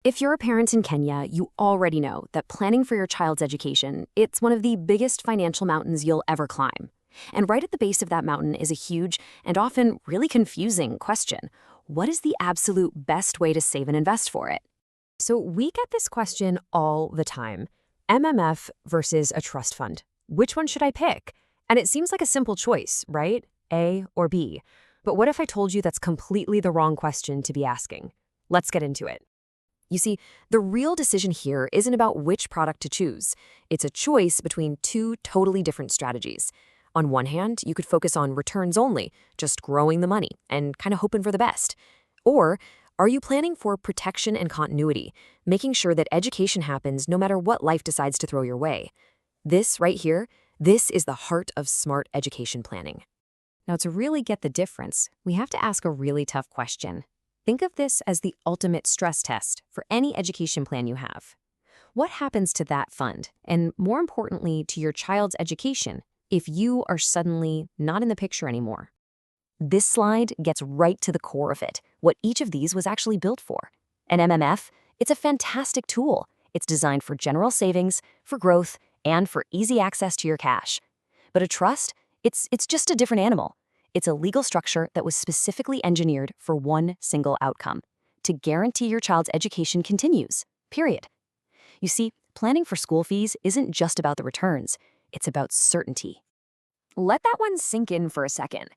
If you're a parent in Kenya, you already know that planning for your child's education, it's one of the biggest financial mountains you'll ever climb. And right at the base of that mountain is a huge and often really confusing question. What is the absolute best way to save and invest for it? So we get this question all the time. MMF versus a trust fund. Which one should I pick? And it seems like a simple choice, right? A or B. But what if I told you that's completely the wrong question to be asking? Let's get into it. You see, the real decision here isn't about which product to choose. It's a choice between two totally different strategies. On one hand, you could focus on returns only, just growing the money and kind of hoping for the best. Or are you planning for protection and continuity, making sure that education happens no matter what life decides to throw your way? This right here, this is the heart of smart education planning. Now, to really get the difference, we have to ask a really tough question. Think of this as the ultimate stress test for any education plan you have. What happens to that fund, and more importantly, to your child's education, if you are suddenly not in the picture anymore? This slide gets right to the core of it, what each of these was actually built for. An MMF, it's a fantastic tool. It's designed for general savings, for growth, and for easy access to your cash. But a trust, it's just a different animal. It's a legal structure that was specifically engineered for one single outcome: to guarantee your child's education continues, period. You see, planning for school fees isn't just about the returns, it's about certainty. Let that one sink in for a second.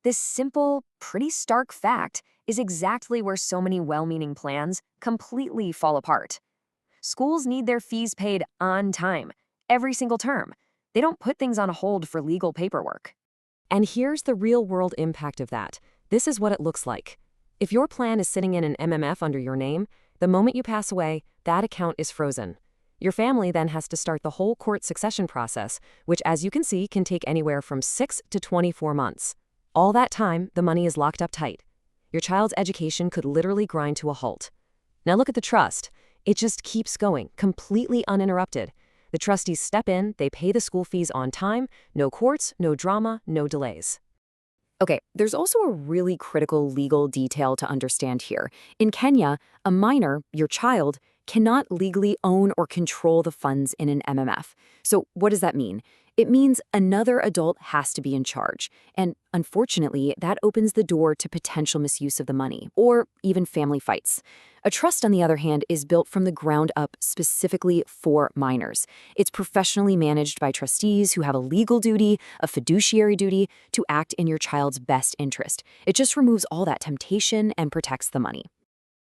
This simple, pretty stark fact is exactly where so many well-meaning plans completely fall apart. Schools need their fees paid on time, every single term. They don't put things on hold for legal paperwork. And here's the real-world impact of that. This is what it looks like. If your plan is sitting in an MMF under your name, the moment you pass away, that account is frozen. Your family then has to start the whole court succession process, which, as you can see, can take anywhere from 6 to 24 months. All that time, the money is locked up tight. Your child's education could literally grind to a halt. Now look at the trust. It just keeps going, completely uninterrupted. The trustees step in, they pay the school fees on time, no courts, no drama, no delays. Okay, there's also a really critical legal detail to understand here. In Kenya, a minor, your child, cannot legally own or control the funds in an MMF. So what does that mean? It means another adult has to be in charge. And unfortunately, that opens the door to potential misuse of the money, or even family fights. A trust, on the other hand, is built from the ground up specifically for minors. It's professionally managed by trustees who have a legal duty, a fiduciary duty, to act in your child's best interest. It just removes all that temptation and protects the money.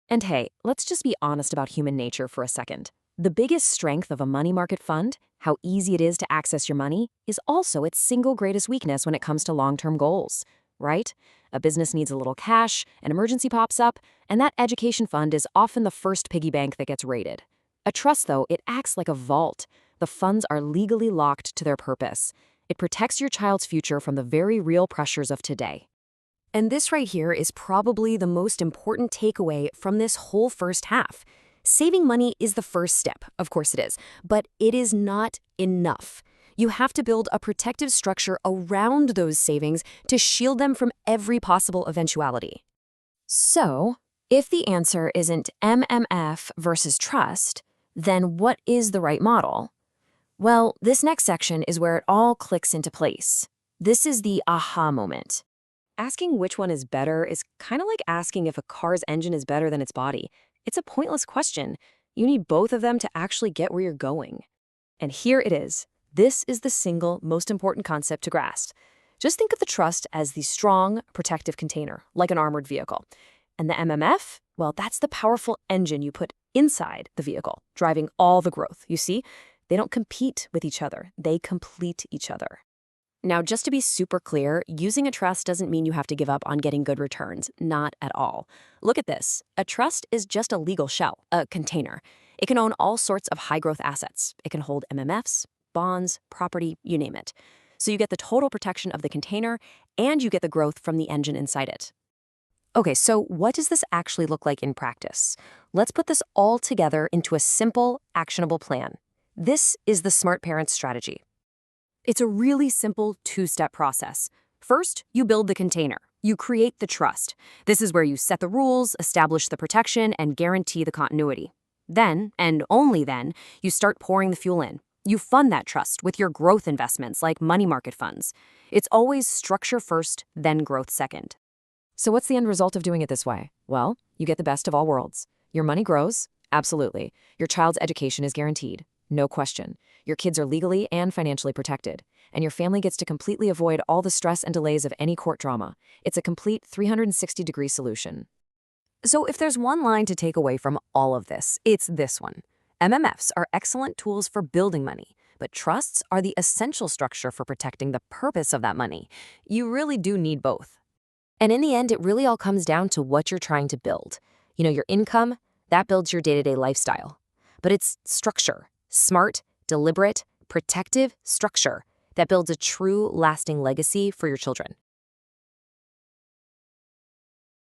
And hey, let's just be honest about human nature for a second. The biggest strength of a money market fund, how easy it is to access your money, is also its single greatest weakness when it comes to long-term goals, right? A business needs a little cash, an emergency pops up, and that education fund is often the first piggy bank that gets raided. A trust, though, it acts like a vault. The funds are legally locked to their purpose. It protects your child's future from the very real pressures of today. And this right here is probably the most important takeaway from this whole first half. Saving money is the first step, of course it is, but it is not enough. You have to build a protective structure around those savings to shield them from every possible eventuality. So, if the answer isn't MMF versus trust, then what is the right model? Well, this next section is where it all clicks into place. This is the aha moment. Asking which one is better is kind of like asking if a car's engine is better than its body. It's a pointless question. You need both of them to actually get where you're going. And here it is. This is the single most important concept to grasp. Just think of the trust as the strong, protective container, like an armored vehicle. And the MMF, well, that's the powerful engine you put inside the vehicle, driving all the growth. You see, they don't compete with each other. They complete each other. Now, just to be super clear, using a trust doesn't mean you have to give up on getting good returns. Not at all. Look at this. A trust is just a legal shell, a container. It can own all sorts of high-growth assets. It can hold MMFs, bonds, property, you name it. So you get the total protection of the container, and you get the growth from the engine inside it. Okay, so what does this actually look like in practice? Let's put this all together into a simple, actionable plan. This is the Smart Parent strategy. It's a really simple two-step process. First, you build the container. You create the trust. This is where you set the rules, establish the protection, and guarantee the continuity. Then, and only then, you start pouring the fuel in. You fund that trust with your growth investments like money market funds. It's always structure first, then growth second. So what's the end result of doing it this way? Well, you get the best of all worlds. Your money grows, absolutely. Your child's education is guaranteed, no question. Your kids are legally and financially protected. And your family gets to completely avoid all the stress and delays of any court drama. It's a complete 360-degree solution. So if there's one line to take away from all of this, it's this one. MMFs are excellent tools for building money, but trusts are the essential structure for protecting the purpose of that money. You really do need both. And in the end, it really all comes down to what you're trying to build. Your income, that builds your day-to-day lifestyle. But it's structure, smart, deliberate, protective structure that builds a true, lasting legacy for your children.